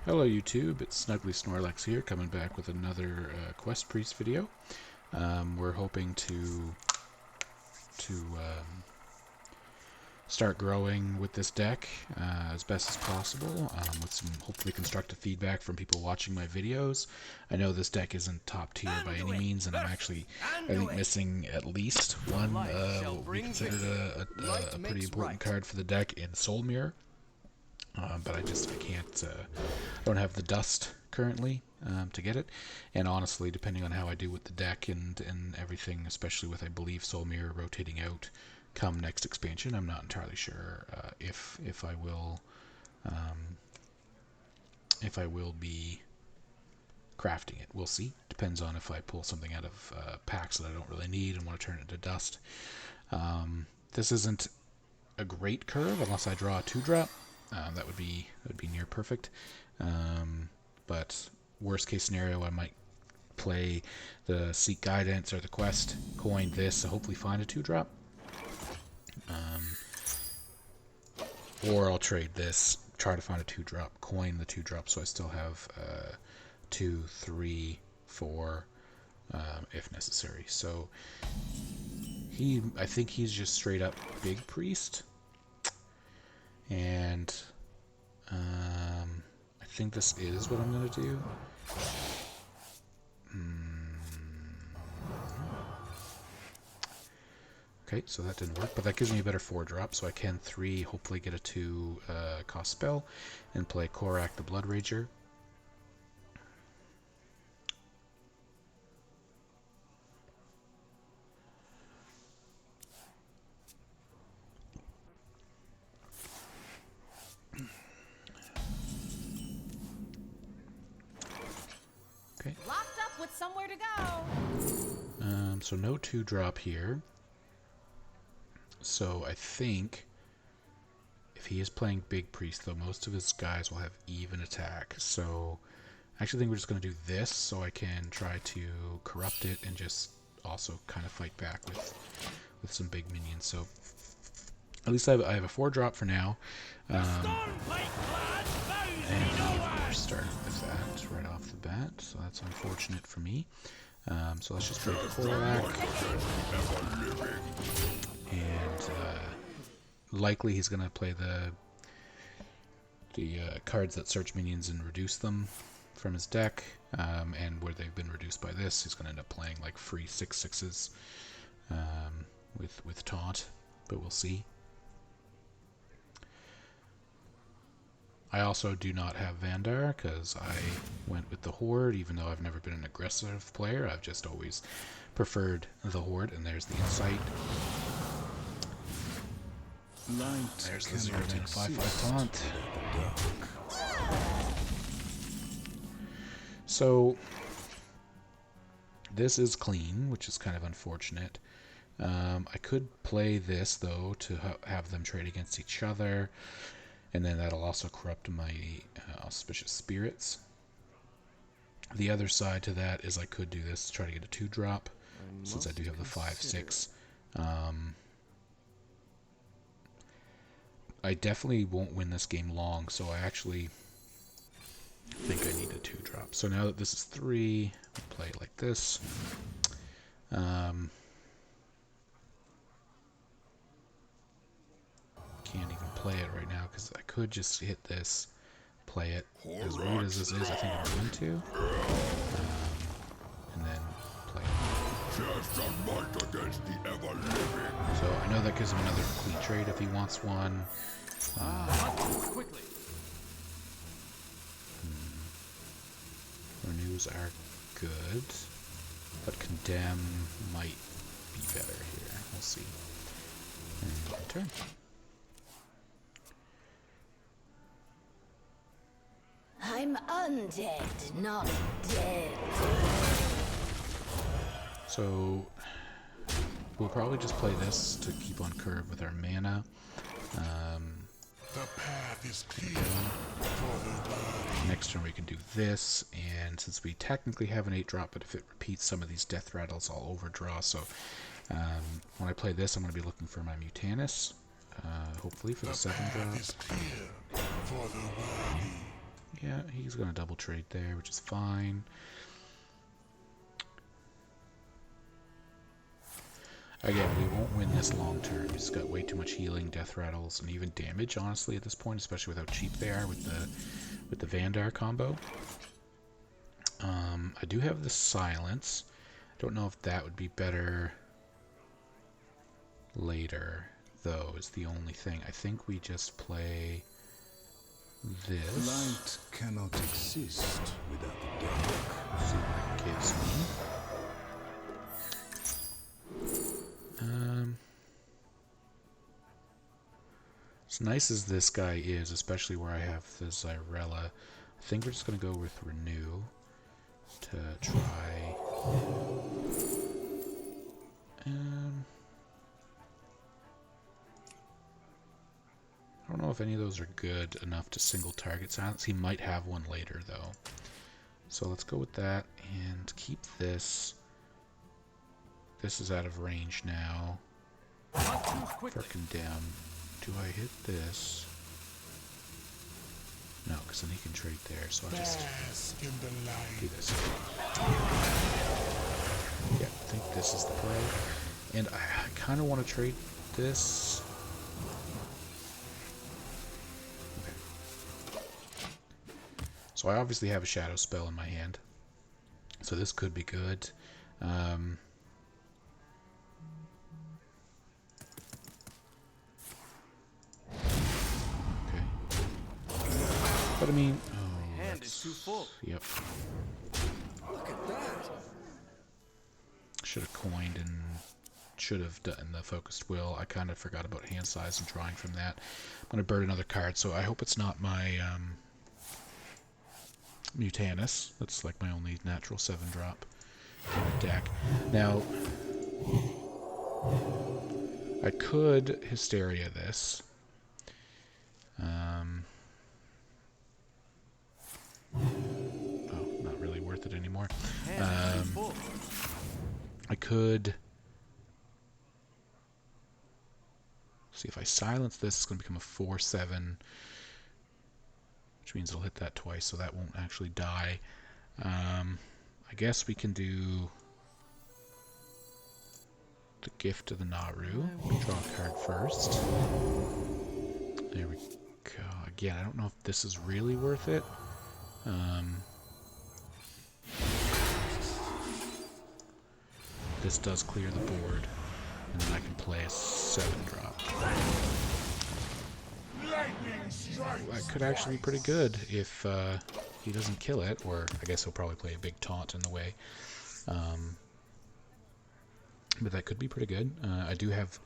Hello YouTube, it's Snuggly Snorlax here, coming back with another Quest Priest video. We're hoping to start growing with this deck as best as possible, with some hopefully constructive feedback from people watching my videos. I know this deck isn't top tier by any means, and I'm actually, I think, missing at least one what we considered a pretty important card for the deck in Soul Mirror. But I can't, I don't have the dust currently to get it, and honestly, depending on how I do with the deck and everything, especially with, I believe, Soul Mirror rotating out come next expansion, I'm not entirely sure if um, I will be crafting it. We'll see. Depends on if I pull something out of packs that I don't really need and want to turn it into dust. This isn't a great curve unless I draw a 2-drop. That would be near perfect. But worst case scenario, I might play the Seek Guidance or the Quest, coin this, hopefully find a 2-drop. Or I'll trade this, try to find a 2-drop, coin the 2-drop, so I still have 2, 3, 4 if necessary. So I think he's just straight up Big Priest. And I think this is what I'm going to do. Okay, so that didn't work, but that gives me a better 4-drop, so I can 3, hopefully get a 2 cost spell, and play Korak the Blood Rager. Okay. Locked up with somewhere to go. So no 2-drop here. So I think if he is playing Big Priest, though, most of his guys will have even attack. So I actually think we're just going to do this so I can try to corrupt it and just also kind of fight back with some big minions. So at least I have a 4-drop for now. And we're starting with that right off the bat, so that's unfortunate for me. So let's just play Korak. And likely he's going to play the cards that search minions and reduce them from his deck. And where they've been reduced by this, he's going to end up playing like free 6/6s with taunt, but we'll see. I also do not have Vandar because I went with the Horde, even though I've never been an aggressive player. I've just always preferred the Horde, and there's the Insight. There's the 0-5/5 taunt. So this is clean, which is kind of unfortunate. I could play this, though, to have them trade against each other. And then that'll also corrupt my Auspicious Spirits. The other side to that is I could do this to try to get a 2-drop, since I do have the 5/6. I definitely won't win this game long, so I actually think I need a 2-drop. So now that this is 3, I'll play it like this. Can't even play it right now because I could just hit this, play it. As weird as this is, I think I'm going to. And then play it. So I know that gives him another complete trade if he wants one. Renews are good, but Condemn might be better here. We'll see. And turn. I'm undead, not dead. So we'll probably just play this to keep on curve with our mana. The path is clear for the world. Next turn we can do this, and since we technically have an 8-drop, but if it repeats some of these death rattles, I'll overdraw. So when I play this, I'm going to be looking for my Mutanus, hopefully for the 7-drop. Yeah, he's going to double trade there, which is fine. Again, we won't win this long term. He's got way too much healing, death rattles, and even damage, honestly, at this point, especially with how cheap they are with the Vandar combo. I do have the silence. Don't know if that would be better later, though, is the only thing. I think we just play this. Light cannot exist without the dark. See what it gives me. As nice as this guy is, especially where I have the Zyrella, I think we're just going to go with Renew to try. I don't know if any of those are good enough to single target silence. He might have one later, though. So let's go with that and keep this. This is out of range now. For condemn. Do I hit this? No, because then he can trade there, so I'll just do this. Yeah, I think this is the play. And I kind of want to trade this. Okay. So I obviously have a shadow spell in my hand. So this could be good. But I mean, My hand is too full. Yep. Look at that. Should have coined and should have done the focused will. I kind of forgot about hand size and drawing from that. I'm going to burn another card, so I hope it's not my Mutanus. That's like my only natural 7-drop in the deck. Now, I could Hysteria this. Oh, not really worth it anymore. I could see if I silence this, it's going to become a 4/7, which means it'll hit that twice, so that won't actually die. I guess we can do the Gift to the Naru. Draw a card first. There we go. Again, I don't know if this is really worth it. This does clear the board, and then I can play a 7-drop. That could actually be pretty good if he doesn't kill it, or I guess he'll probably play a big taunt in the way. But that could be pretty good. I do have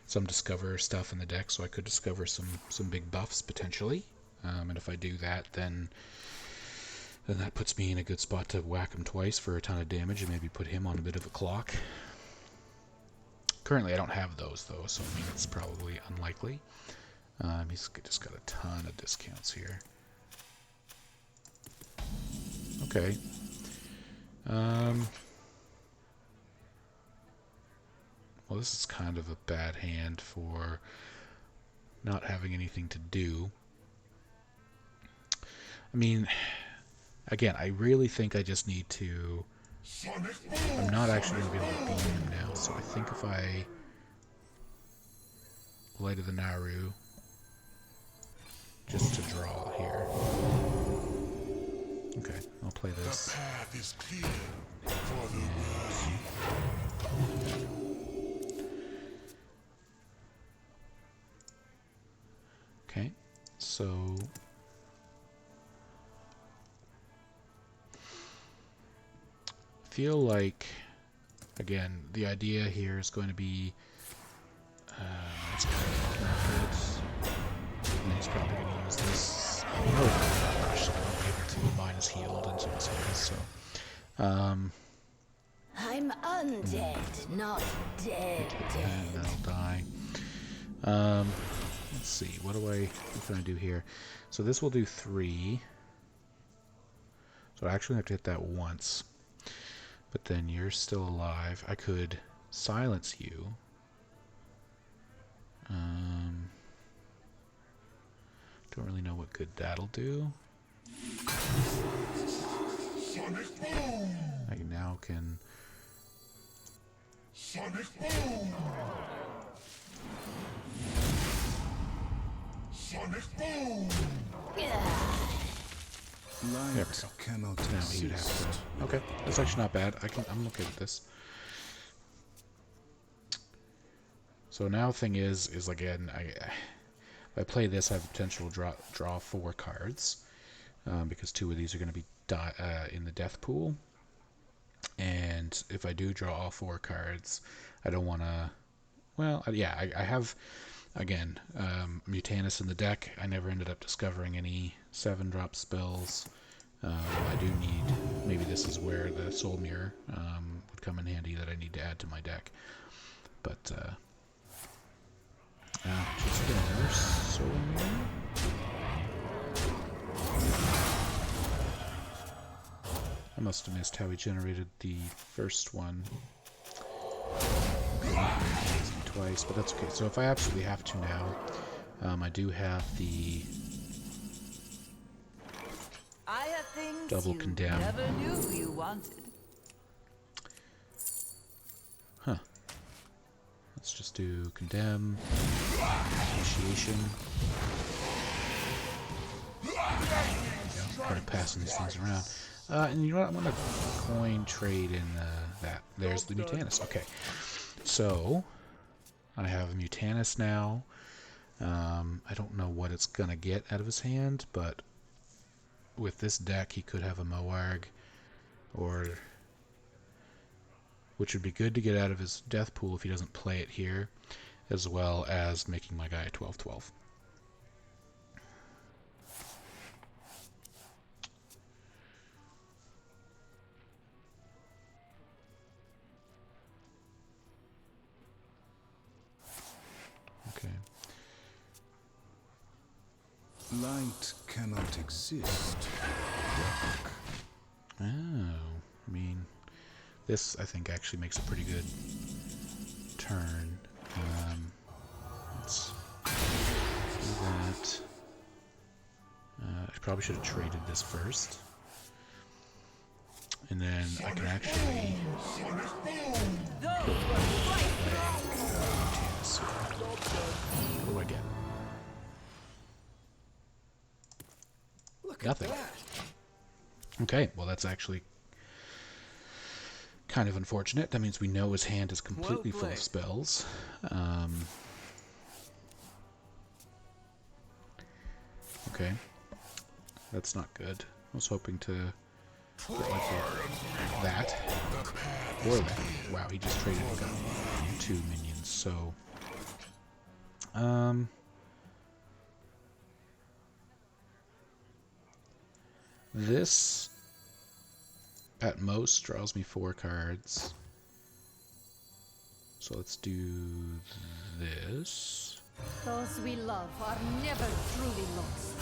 some Discover stuff in the deck, so I could discover some big buffs potentially. And if I do that, then that puts me in a good spot to whack him twice for a ton of damage and maybe put him on a bit of a clock. Currently, I don't have those, though, so I mean, it's probably unlikely. He's just got a ton of discounts here. Okay. Well, this is kind of a bad hand for not having anything to do. I mean, again, I really think I just need to... I'm not actually going to be able to beat him now, so I think if I Light of the Naru just to draw here. Okay, I'll play this. The path is clear for the worthy. Okay, so feel like, again, the idea here is going to be it's kind of good. And he's probably going to use this. Oh, gosh, I'll be able to mine is healed and so on, so I'm undead, not dead. and that'll die. Let's see, what can I do here? So this will do 3. So I actually have to hit that once. But then you're still alive. I could silence you. Don't really know what good that'll do. Sonic boom! I now can... Sonic boom! Sonic boom! Light cannot Now he would have exist. to... Okay, that's actually not bad. I'm okay with this. So now thing is again, if I play this, I have the potential to draw 4 cards, because 2 of these are going to be in the death pool. And if I do draw all 4 cards, I don't want to... Well, yeah, I have, again, Mutanus in the deck. I never ended up discovering any 7-drop spells. I do need... Maybe this is where the Soul Mirror would come in handy that I need to add to my deck. But, just a Soul Mirror. I must have missed how he generated the first one. Twice, but that's okay. So if I absolutely have to now, I do have the I have things double you condemn. never knew you wanted. Huh. Let's just do condemn, initiation. Kind of passing these things around. And you know what? I'm going to coin trade in that. There's the Mutanus. Okay. So, I have a Mutanus now. I don't know what it's going to get out of his hand, but with this deck, he could have a Moarg, or... which would be good to get out of his death pool if he doesn't play it here, as well as making my guy a 12/12. Okay. Light cannot exist. Dark. Oh, I mean, this I think actually makes a pretty good turn. Let's do that. I probably should have traded this first. And then I can actually kill Mutanus. What do I get? Nothing. Okay, well that's actually kind of unfortunate. That means we know his hand is completely full of spells. Okay, that's not good. I was hoping to get like that or that. Wow, he just traded and got 2 minions. So, this at most draws me 4 cards. So let's do this. Those we love are never truly lost.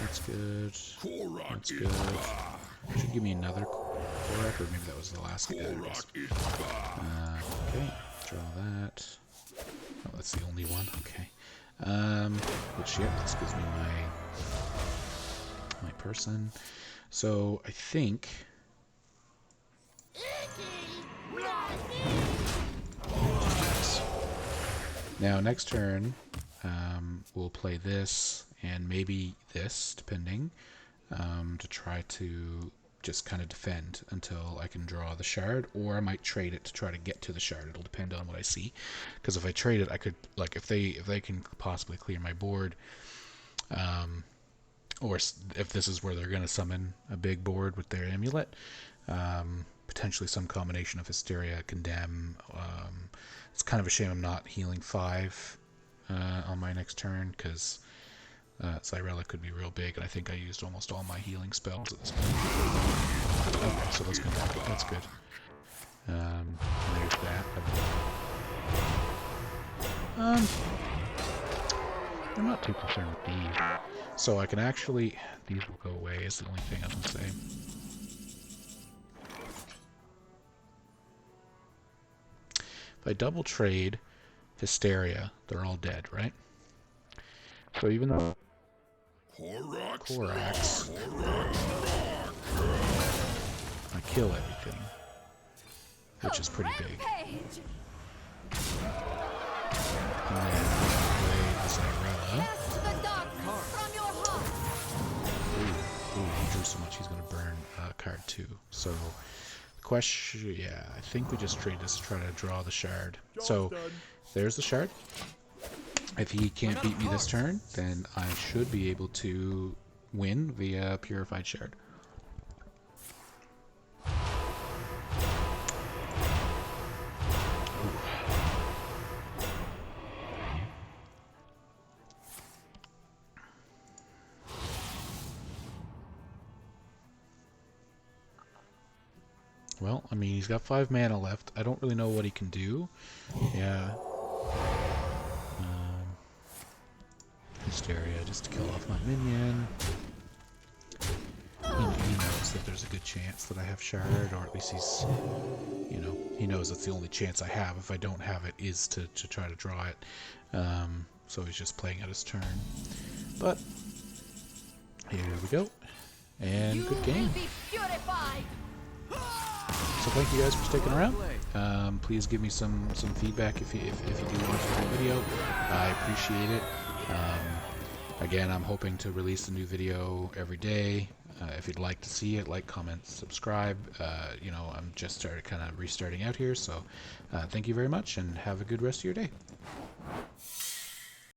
That's good. That's good. Should give me another Korak, or maybe that was the last guy. Okay, draw that. Oh, that's the only one. Okay. Which, yep, this gives me my person. So I think. Now next turn, we'll play this and maybe this, depending, to try to just kind of defend until I can draw the shard, or I might trade it to try to get to the shard. It'll depend on what I see, because if I trade it, I could, like, if they can possibly clear my board, or if this is where they're going to summon a big board with their amulet, potentially some combination of Hysteria, Condemn. It's kind of a shame I'm not healing 5 on my next turn, because Cyrella could be real big, and I think I used almost all my healing spells at this point. Okay, so let's go back. That's good. There's that. I'm not too concerned with these. So I can actually... These will go away, is the only thing I can say. If I double trade Hysteria, they're all dead, right? So even though Korax. I kill everything, which is pretty big. Rampage! And then play Zyrella. Cast the darkness from your heart! Ooh, he drew so much he's going to burn card 2. So, the question, yeah, I think we just trade this to try to draw the shard. So, there's the shard. If he can't beat me this turn, then I should be able to win via Purified Shard. Well, I mean, he's got 5 mana left. I don't really know what he can do. Yeah. Hysteria, just to kill off my minion. He knows that there's a good chance that I have Shard, or at least he's, you know, he knows that's the only chance I have. If I don't have it, is to try to draw it. So he's just playing out his turn. But, here we go. And good game. Be purified! So thank you guys for sticking around. Please give me some feedback if you do watch the video. I appreciate it. Again, I'm hoping to release a new video every day. If you'd like to see it, like, comment, subscribe. You know, I'm just kind of restarting out here, so thank you very much, and have a good rest of your day.